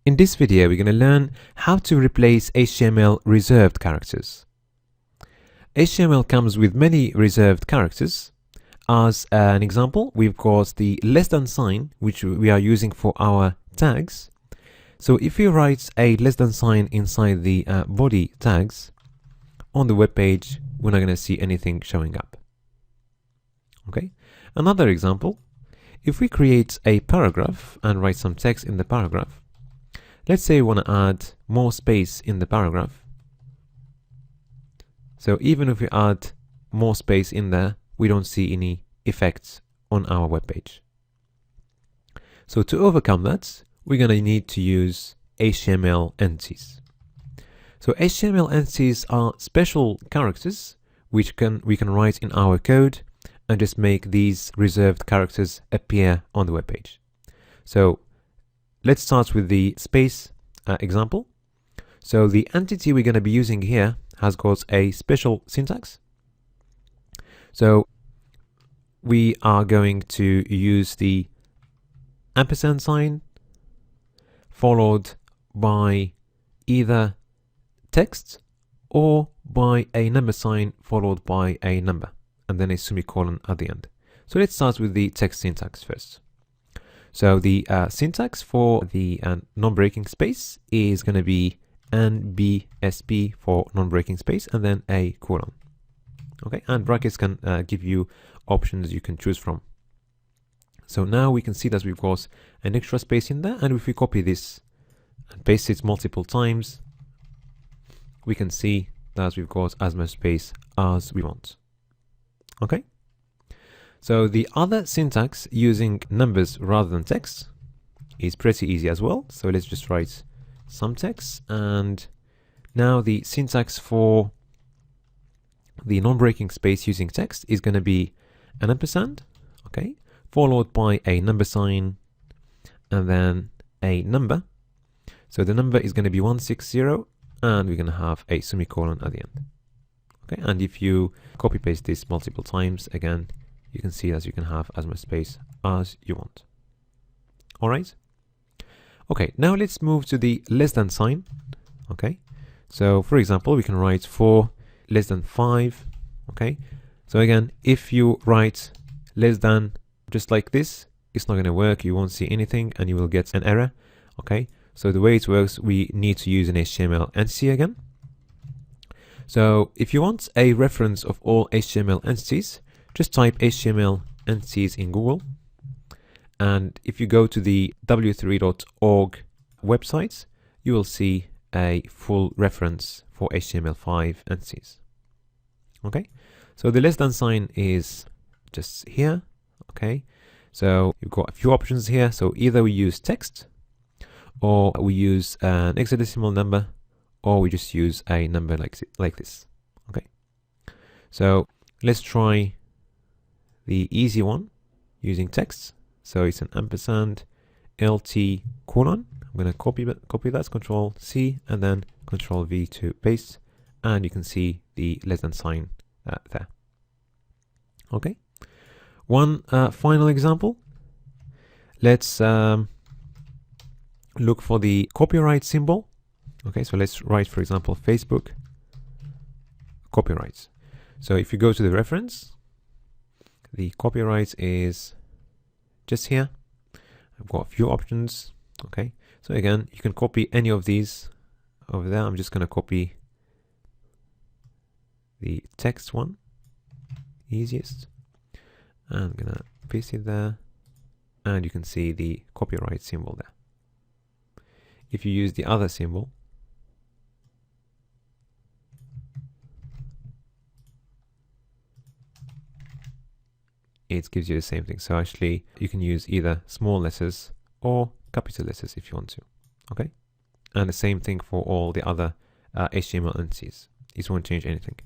In this video, we're going to learn how to replace HTML reserved characters. HTML comes with many reserved characters. As an example, we've got the less than sign, which we are using for our tags. So if you write a less than sign inside the body tags on the web page, we're not going to see anything showing up. Okay. Another example, if we create a paragraph and write some text in the paragraph, let's say we want to add more space in the paragraph. So even if we add more space in there, we don't see any effects on our web page. So to overcome that, we're going to need to use HTML entities. So HTML entities are special characters which we can write in our code and just make these reserved characters appear on the web page. So let's start with the space example. So the entity we're going to be using here has got a special syntax. So we are going to use the ampersand sign followed by either text or by a number sign followed by a number and then a semicolon at the end. So let's start with the text syntax first. So the syntax for the non-breaking space is going to be NBSP for non-breaking space and then a colon. Okay, and brackets can give you options you can choose from. So now we can see that we've got an extra space in there, and if we copy this and paste it multiple times, we can see that we've got as much space as we want. Okay. So the other syntax using numbers rather than text is pretty easy as well. So let's just write some text, and now the syntax for the non-breaking space using text is going to be an ampersand, okay, followed by a number sign and then a number. So the number is going to be 160 and we're going to have a semicolon at the end. Okay, and if you copy paste this multiple times, again, you can see that you can have as much space as you want. All right. Okay, now let's move to the less than sign. Okay, so for example, we can write for less than 5. Okay, so again, if you write less than just like this, it's not going to work. You won't see anything and you will get an error. Okay, so the way it works, we need to use an HTML entity again. So if you want a reference of all HTML entities, just type HTML entities in Google. And if you go to the w3.org website, you will see a full reference for HTML5 entities. Okay, so the less than sign is just here. Okay, so you've got a few options here. So either we use text, or we use an hexadecimal number, or we just use a number like this. Okay, so let's try the easy one using text. So it's an ampersand LT colon. I'm going to copy that, Control C and then Control V to paste, and you can see the less than sign there. Okay, one final example. Let's look for the copyright symbol. Okay, so let's write, for example, Facebook copyrights. So if you go to the reference, the copyright is just here. I've got a few options. Okay, so again, you can copy any of these over there. I'm just going to copy the text one, easiest. And I'm going to paste it there, and you can see the copyright symbol there. If you use the other symbol, it gives you the same thing. So actually, you can use either small letters or capital letters if you want to. Okay, and the same thing for all the other HTML entities. It won't change anything.